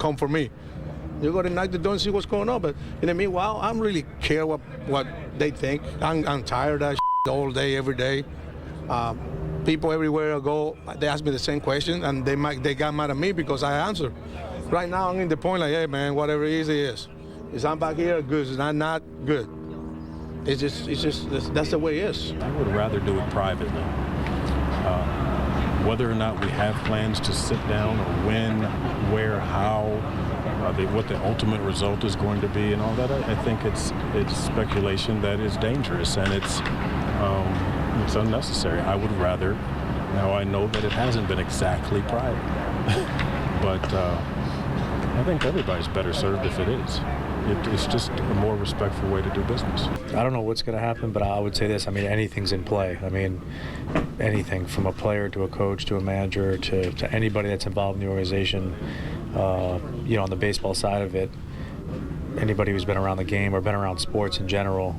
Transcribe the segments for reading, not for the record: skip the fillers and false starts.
come for me. You got to knock the door and see what's going on. But in the meanwhile, I don't really care what they think. I'm tired of that all day, every day. People everywhere I go, they ask me the same question, and they got mad at me because I answer. Right now, I'm in the point like, hey, man, whatever it is. If I'm back here, good. If I'm not, good. It's just that's the way it is. I would rather do it privately. Whether or not we have plans to sit down, or when, where, how, what the ultimate result is going to be, and all that, I think it's speculation that is dangerous, and it's unnecessary. I would rather. Now I know that it hasn't been exactly private, but I think everybody's better served if it is. It's just a more respectful way to do business. I don't know what's going to happen, but I would say this. I mean, anything's in play. I mean, anything from a player to a coach to a manager to anybody that's involved in the organization, on the baseball side of it, anybody who's been around the game or been around sports in general,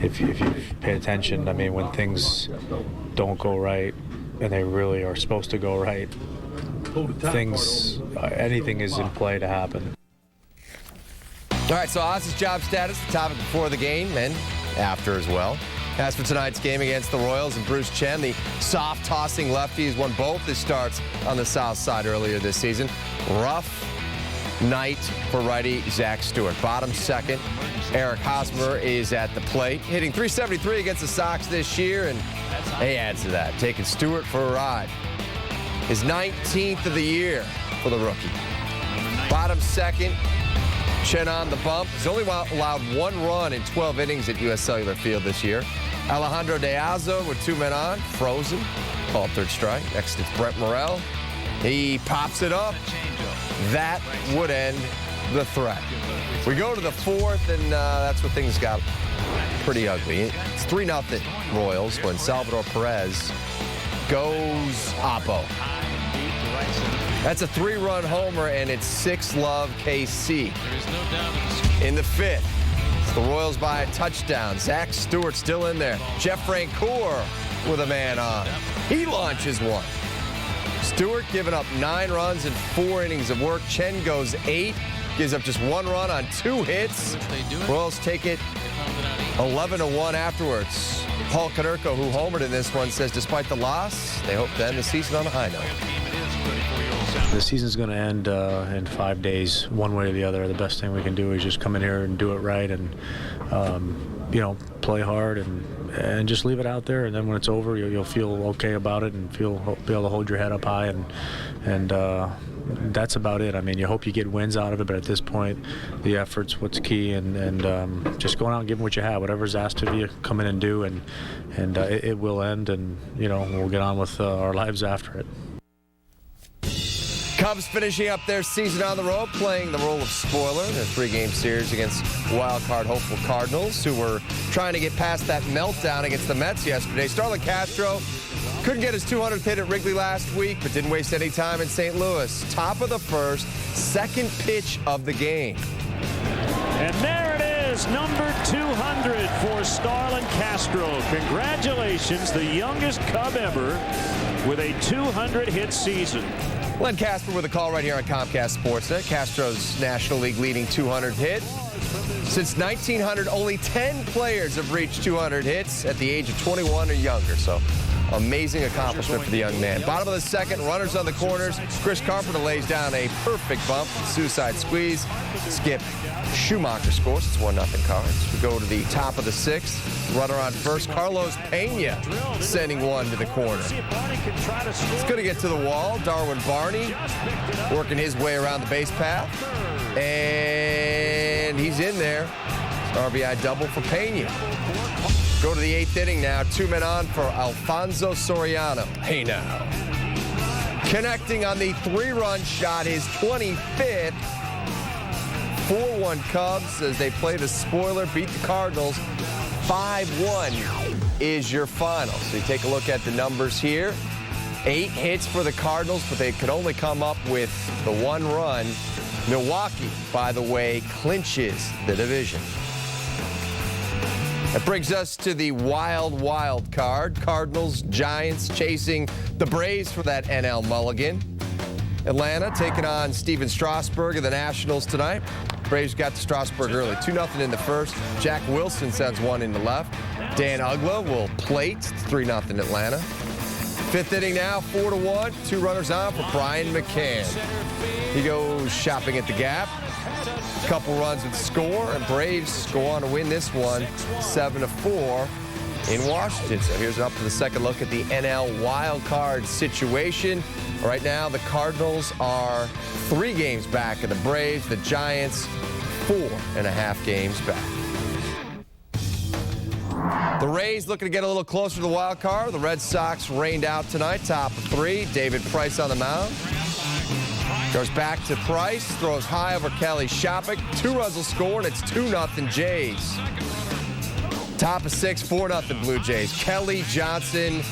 if you pay attention, I mean, when things don't go right and they really are supposed to go right, anything is in play to happen. All right, so Oz's job status, the topic before the game and after as well. As for tonight's game against the Royals and Bruce Chen, the soft-tossing lefty has won both his starts on the south side earlier this season. Rough night for righty Zach Stewart. Bottom second, Eric Hosmer is at the plate, hitting .373 against the Sox this year, and he adds to that, taking Stewart for a ride. His 19th of the year for the rookie. Bottom second, Chen on the bump. He's only allowed one run in 12 innings at U.S. Cellular Field this year. Alejandro De Azo with 2 men on, frozen, called third strike. Next it's Brent Morel. He pops it up. That would end the threat. We go to the fourth, and that's where things got pretty ugly. It's 3-0 Royals when Salvador Perez goes oppo. That's a 3-run homer, and it's 6-love KC. In the fifth, it's the Royals by a touchdown. Zach Stewart still in there. Jeff Francoeur with a man on. He launches one. Stewart giving up 9 runs in 4 innings of work. Chen goes 8, gives up just 1 run on 2 hits. Royals take it 11-1 afterwards. Paul Konerko, who homered in this one, says despite the loss, they hope to end the season on a high note. The season's going to end in 5 days, one way or the other. The best thing we can do is just come in here and do it right, and play hard and just leave it out there. And then when it's over, you'll feel okay about it and be able to hold your head up high, and that's about it. I mean, you hope you get wins out of it, but at this point, the effort's what's key, and just going out and giving what you have, whatever's asked of you, come in and do, and it will end, and we'll get on with our lives after it. Cubs finishing up their season on the road, playing the role of spoiler in their 3-game series against wild-card hopeful Cardinals, who were trying to get past that meltdown against the Mets yesterday. Starlin Castro couldn't get his 200th hit at Wrigley last week, but didn't waste any time in St. Louis. Top of the first, second pitch of the game. And there it is, number 200 for Starlin Castro. Congratulations, the youngest Cub ever with a 200-hit season. Len Casper with a call right here on Comcast Sportsnet. Castro's National League leading 200 hit. Since 1900, only 10 players have reached 200 hits at the age of 21 or younger. So amazing accomplishment for the young man. Bottom of the second, runners on the corners. Chris Carpenter lays down a perfect bump. Suicide squeeze. Skip Schumacher scores. It's 1-0 Cards. We go to the top of the sixth. Runner on first. Carlos Pena sending one to the corner. It's going to get to the wall. Darwin Barney working his way around the base path. And he's in there. RBI double for Pena. Go to the 8th inning now. 2 men on for Alfonso Soriano. Hey now. Connecting on the 3-run shot, his 25th. 4-1 Cubs as they play the spoiler, beat the Cardinals. 5-1 is your final. So you take a look at the numbers here. 8 hits for the Cardinals, but they could only come up with the 1 run. Milwaukee, by the way, clinches the division. That brings us to the wild card. Cardinals, Giants chasing the Braves for that NL mulligan. Atlanta taking on Steven Strasburg of the Nationals tonight. Braves got to Strasburg early, 2-0 in the first. Jack Wilson sends one in the left. Dan Ugla will plate, 3-0 Atlanta. Fifth inning now, 4-1, 2 runners on for Brian McCann. He goes shopping at the gap. Couple runs with the score, and Braves go on to win this one 7-4 in Washington. So here's up to the second look at the NL wild card situation. Right now, the Cardinals are 3 games back of the Braves. The Giants, 4.5 games back. The Rays looking to get a little closer to the wild card. The Red Sox rained out tonight, top of 3. David Price on the mound. Goes back to Price, throws high over Kelly Shoppach. 2 runs will score, and it's 2-0 Jays. Top of 6, 4-0 Blue Jays. Kelly Johnson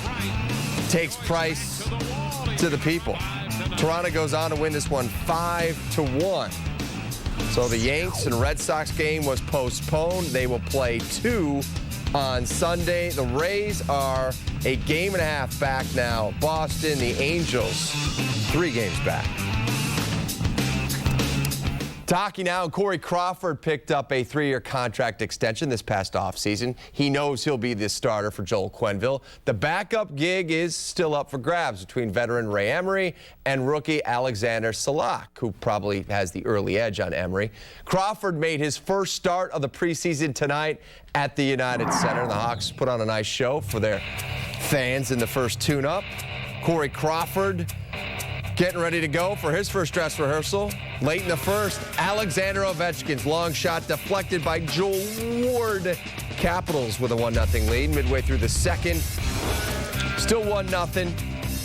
takes Price to the people. Toronto goes on to win this one 5-1. So the Yanks and Red Sox game was postponed. They will play 2 on Sunday. The Rays are a game and a half back now. Boston, the Angels, 3 games back. To hockey now, Corey Crawford picked up a 3-year contract extension this past offseason. He knows he'll be the starter for Joel Quenneville. The backup gig is still up for grabs between veteran Ray Emery and rookie Alexander Salak, who probably has the early edge on Emery. Crawford made his first start of the preseason tonight at the United Center. The Hawks put on a nice show for their fans in the first tune-up. Corey Crawford getting ready to go for his first dress rehearsal. Late in the first, Alexander Ovechkin's long shot deflected by Joel Ward. Capitals with a 1-0 lead. Midway through the second, still 1-0.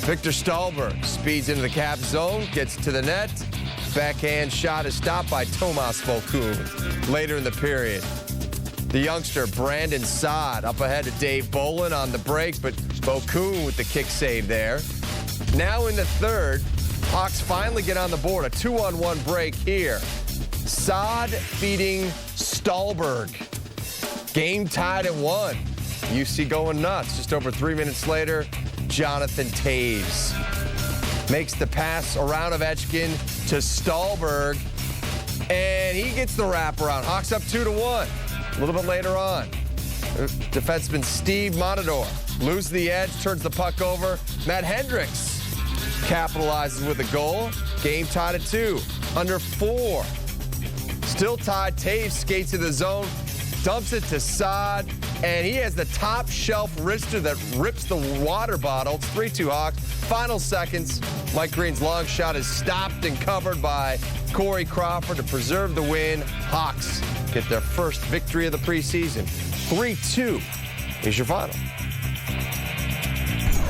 Victor Stahlberg speeds into the cap zone, gets to the net. Backhand shot is stopped by Tomas Vokoun. Later in the period, the youngster Brandon Saad up ahead of Dave Bolin on the break, but Vokoun with the kick save there. Now in the third, Hawks finally get on the board. A 2-on-1 break here. Saad feeding Stahlberg. Game tied at 1. UC going nuts. Just over 3 minutes later, Jonathan Taves makes the pass around Ovechkin to Stahlberg, and he gets the wraparound. Hawks up 2-1. A little bit later on, defenseman Steve Montador loses the edge, turns the puck over. Matt Hendricks capitalizes with a goal. Game tied at 2. Under 4. Still tied. Taves skates to the zone, dumps it to Saad, and he has the top shelf wrister that rips the water bottle. It's 3-2 Hawks. Final seconds. Mike Green's long shot is stopped and covered by Corey Crawford to preserve the win. Hawks get their first victory of the preseason. 3-2 is your final.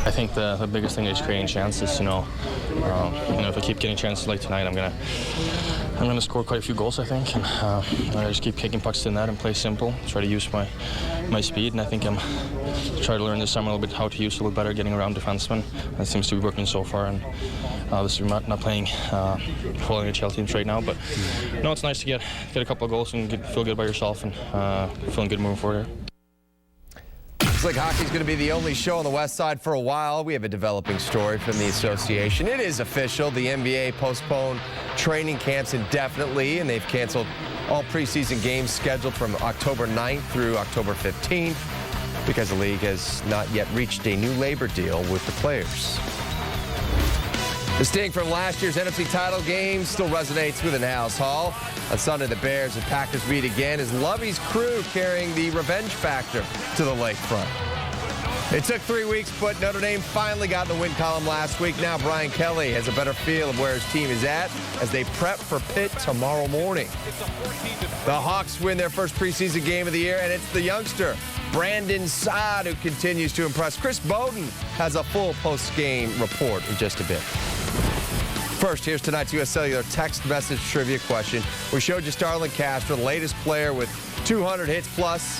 I think the biggest thing is creating chances. If I keep getting chances like tonight, I'm gonna score quite a few goals. I think, and I just keep kicking pucks to the net and play simple. Try to use my speed, and I think I'm trying to learn this summer a little bit how to use it a little better, getting around defensemen. That seems to be working so far, and obviously we're not playing full NHL teams right now, but it's nice to get a couple of goals and feel good about yourself and feeling good moving forward here. Looks like hockey's going to be the only show on the West Side for a while. We have a developing story from the association. It is official. The NBA postponed training camps indefinitely, and they've canceled all preseason games scheduled from October 9th through October 15th because the league has not yet reached a new labor deal with the players. The sting from last year's NFC title game still resonates within House Hall. On Sunday, the Bears and Packers meet again as Lovey's crew carrying the revenge factor to the lakefront. It took 3 weeks, but Notre Dame finally got in the win column last week. Now Brian Kelly has a better feel of where his team is at as they prep for Pitt tomorrow morning. The Hawks win their first preseason game of the year, and it's the youngster Brandon Saad who continues to impress. Chris Bowden has a full post-game report in just a bit. First, here's tonight's U.S. Cellular text message trivia question. We showed you Starlin Castro, the latest player with 200 hits plus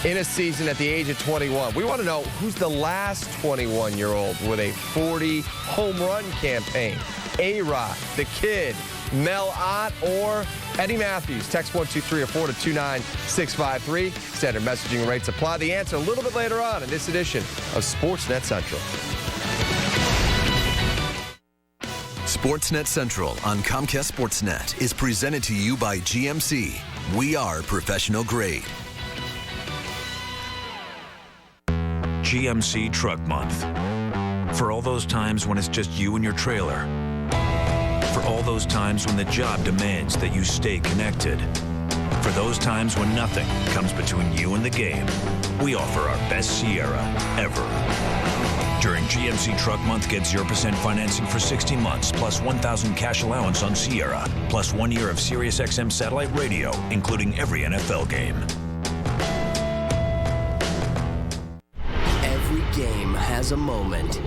in a season at the age of 21. We want to know who's the last 21-year-old with a 40 home run campaign. A-Rod, The Kid, Mel Ott, or Eddie Matthews. Text 12304 to 29653. Standard messaging rates apply. The answer a little bit later on in this edition of Sportsnet Central. Sportsnet Central on Comcast Sportsnet is presented to you by GMC. We are professional grade. GMC Truck Month. For all those times when it's just you and your trailer. For all those times when the job demands that you stay connected. For those times when nothing comes between you and the game. We offer our best Sierra ever. During GMC Truck Month, get 0% financing for 60 months, plus $1,000 cash allowance on Sierra, plus 1 year of SiriusXM satellite radio, including every NFL game. Every game has a moment,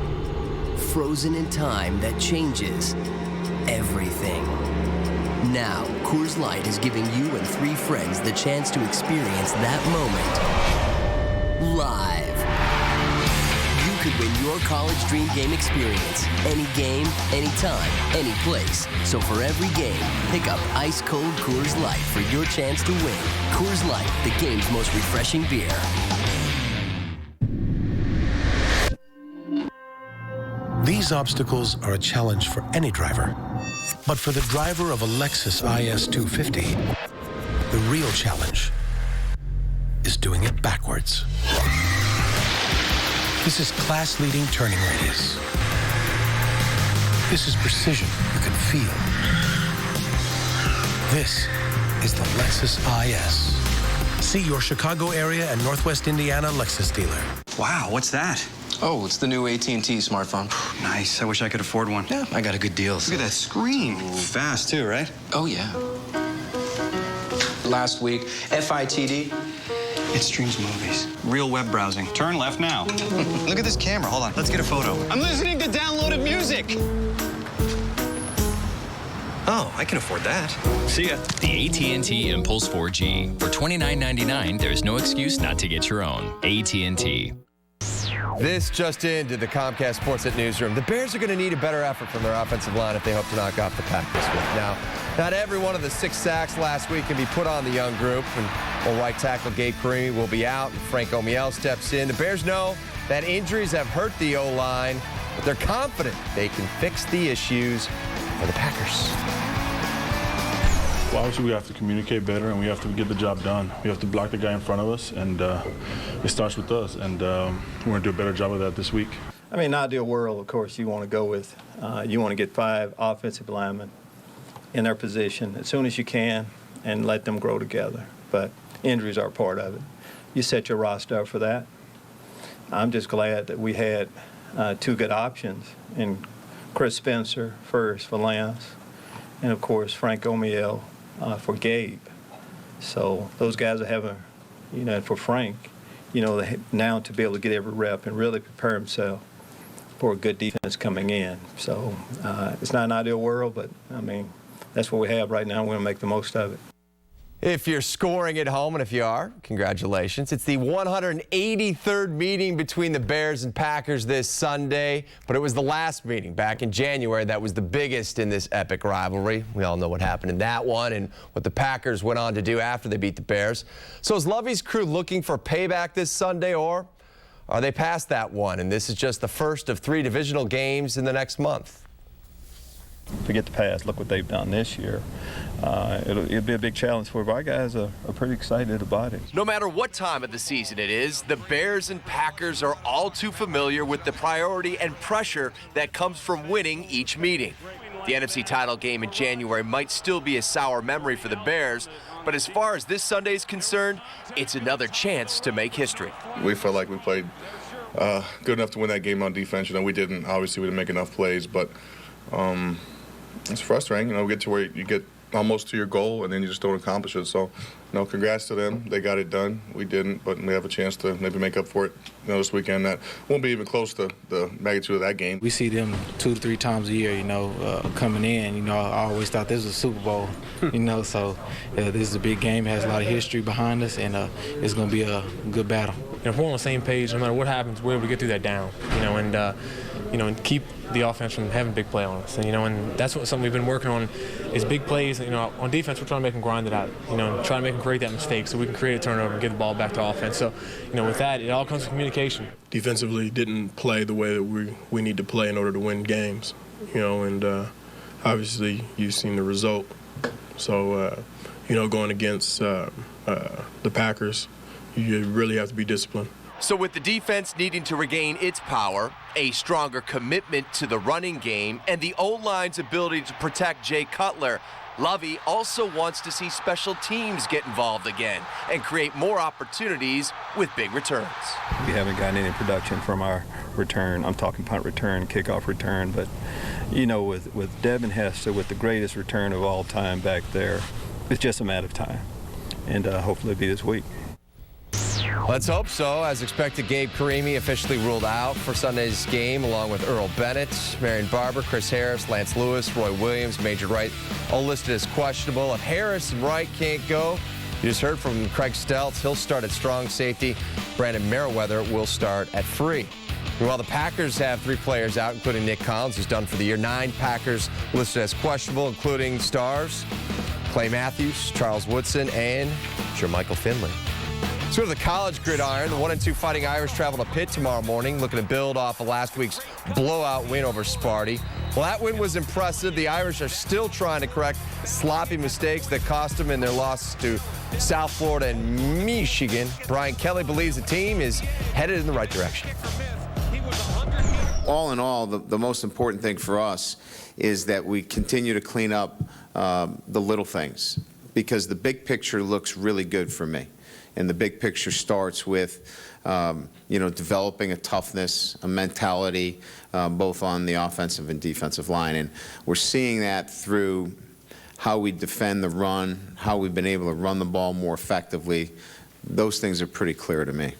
frozen in time, that changes everything. Now, Coors Light is giving you and 3 friends the chance to experience that moment live. You could win your college dream game experience. Any game, anytime, any place. So for every game, pick up ice-cold Coors Light for your chance to win. Coors Light, the game's most refreshing beer. These obstacles are a challenge for any driver. But for the driver of a Lexus IS 250, the real challenge is doing it backwards. This is class-leading turning radius. This is precision you can feel. This is the Lexus IS. See your Chicago area and Northwest Indiana Lexus dealer. Wow, what's that? Oh, it's the new AT&T smartphone. Nice. I wish I could afford one. Yeah, I got a good deal. So. Look at that screen. Fast, too, right? Oh, yeah. Last week, FITD. It streams movies. Real web browsing. Turn left now. Look at this camera. Hold on. Let's get a photo. I'm listening to downloaded music. Oh, I can afford that. See ya. The AT&T Impulse 4G. For $29.99, there's no excuse not to get your own. AT&T. This just into the Comcast Sportsnet newsroom. The Bears are going to need a better effort from their offensive line if they hope to knock off the Pack this week. Now, not every one of the 6 sacks last week can be put on the young group. And right tackle Gabe Carimi will be out, and Frank Omiel steps in. The Bears know that injuries have hurt the O-line, but they're confident they can fix the issues for the Packers. Well, obviously we have to communicate better, and we have to get the job done. We have to block the guy in front of us, and it starts with us. And we're going to do a better job of that this week. I mean, in an ideal world, of course, you want to go with, you want to get 5 offensive linemen in their position as soon as you can and let them grow together. But injuries are part of it. You set your roster up for that. I'm just glad that we had 2 good options in Chris Spencer first for Lance, and of course Frank Omiel for Gabe. So those guys are having, you know, for Frank, you know, now to be able to get every rep and really prepare himself for a good defense coming in. So it's not an ideal world, but I mean, that's what we have right now. We're going to make the most of it. If you're scoring at home, and if you are, congratulations. It's the 183rd meeting between the Bears and Packers this Sunday, but it was the last meeting back in January that was the biggest in this epic rivalry. We all know what happened in that one and what the Packers went on to do after they beat the Bears. So is Lovey's crew looking for payback this Sunday, or are they past that one, and this is just the first of 3 divisional games in the next month? Forget the past. Look what they've done this year. It'll be a big challenge for our guys. Are pretty excited about it. No matter what time of the season it is, the Bears and Packers are all too familiar with the priority and pressure that comes from winning each meeting. The NFC title game in January might still be a sour memory for the Bears, but as far as this Sunday is concerned, it's another chance to make history. We felt like we played good enough to win that game on defense. You know, we didn't. Obviously, we didn't make enough plays, but it's frustrating. You know, we get to where you get almost to your goal and then you just don't accomplish it. So, you know, congrats to them. They got it done. We didn't, but we have a chance to maybe make up for it, you know, this weekend. That won't be even close to the magnitude of that game. We see them 2 to 3 times a year, you know, coming in. You know, I always thought this was a Super Bowl, you know, so this is a big game. It has a lot of history behind us, and it's going to be a good battle. You know, if we're on the same page, no matter what happens, we're able to get through that down, you know, and keep the offense from having big play on us. And, you know, and that's something we've been working on is big plays. You know, on defense, we're trying to make them grind it out, you know, and try to make them create that mistake so we can create a turnover and get the ball back to offense. So, you know, with that, it all comes from communication. Defensively didn't play the way that we need to play in order to win games, you know, and obviously you've seen the result. So, going against the Packers, you really have to be disciplined. So with the defense needing to regain its power, a stronger commitment to the running game, and the O-line's ability to protect Jay Cutler, Lovie also wants to see special teams get involved again and create more opportunities with big returns. We haven't gotten any production from our return. I'm talking punt return, kickoff return, but with Devin Hester, with the greatest return of all time back there, it's just a matter of time, and hopefully it'll be this week. Let's hope so. As expected, Gabe Karimi officially ruled out for Sunday's game, along with Earl Bennett, Marion Barber, Chris Harris, Lance Lewis, Roy Williams, Major Wright, all listed as questionable. If Harris and Wright can't go, you just heard from Craig Stelz. He'll start at strong safety. Brandon Merriweather will start at free. Meanwhile, the Packers have 3 players out, including Nick Collins, who's done for the year. 9 Packers listed as questionable, including stars Clay Matthews, Charles Woodson, and Jermichael Finley. Let's go to the college gridiron. The 1-2 Fighting Irish travel to Pitt tomorrow morning, looking to build off of last week's blowout win over Sparty. Well, that win was impressive. The Irish are still trying to correct sloppy mistakes that cost them in their losses to South Florida and Michigan. Brian Kelly believes the team is headed in the right direction. All in all, the most important thing for us is that we continue to clean up the little things, because the big picture looks really good for me. And the big picture starts with, developing a toughness, a mentality, both on the offensive and defensive line. And we're seeing that through how we defend the run, how we've been able to run the ball more effectively. Those things are pretty clear to me.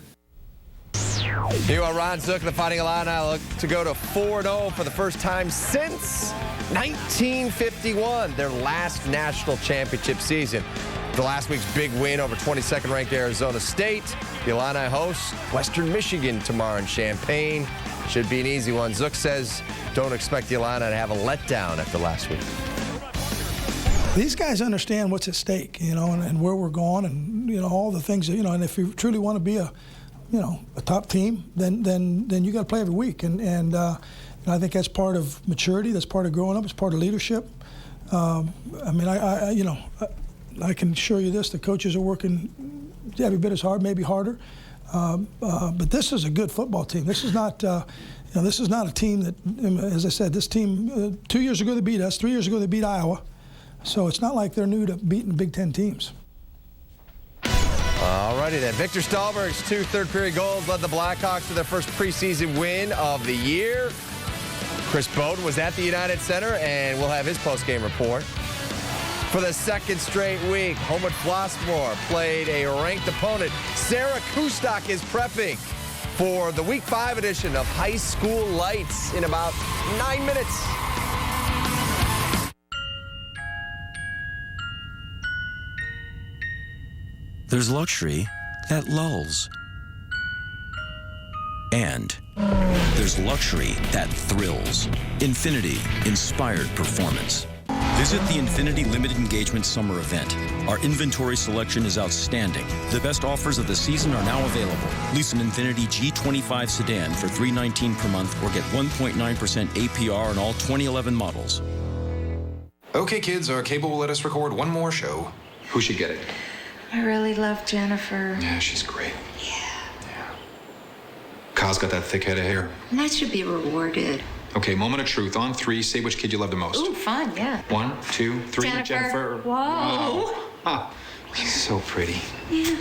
Meanwhile, Ron Zook and the Fighting Illini look to go to 4-0 for the first time since 1951, their last national championship season. The last week's big win over 22nd ranked Arizona State. The Illini host Western Michigan tomorrow in Champaign. Should be an easy one. Zook says don't expect the Illini to have a letdown after last week. These guys understand what's at stake, and where we're going, and all the things that, and if you truly want to be a top team, then you got to play every week, and I think that's part of maturity, that's part of growing up, it's part of leadership. I can assure you this: the coaches are working every bit as hard, maybe harder. But this is a good football team. This is not, this is not a team that, as I said, this team 2 years ago they beat us, 3 years ago they beat Iowa. So it's not like they're new to beating Big Ten teams. All righty then. Victor Stahlberg's 2 third-period goals led the Blackhawks to their first preseason win of the year. Chris Bowden was at the United Center, and we'll have his post-game report. For the second straight week, Homewood Flossmoor played a ranked opponent. Sarah Kustok is prepping for the Week 5 edition of High School Lights in about 9 minutes. There's luxury that lulls. And there's luxury that thrills. Infinity Inspired Performance. Visit the Infinity Limited Engagement Summer Event. Our inventory selection is outstanding. The best offers of the season are now available. Lease an Infinity G25 sedan for $319 per month or get 1.9% APR on all 2011 models. Okay, kids, our cable will let us record one more show. Who should get it? I really love Jennifer. Yeah, she's great. Yeah. Kyle's got that thick head of hair. And that should be rewarded. Okay, moment of truth. On 3, say which kid you love the most. Ooh, fun, yeah. 1, 2, 3, Jennifer. Whoa. Ah, she's so pretty. Yeah.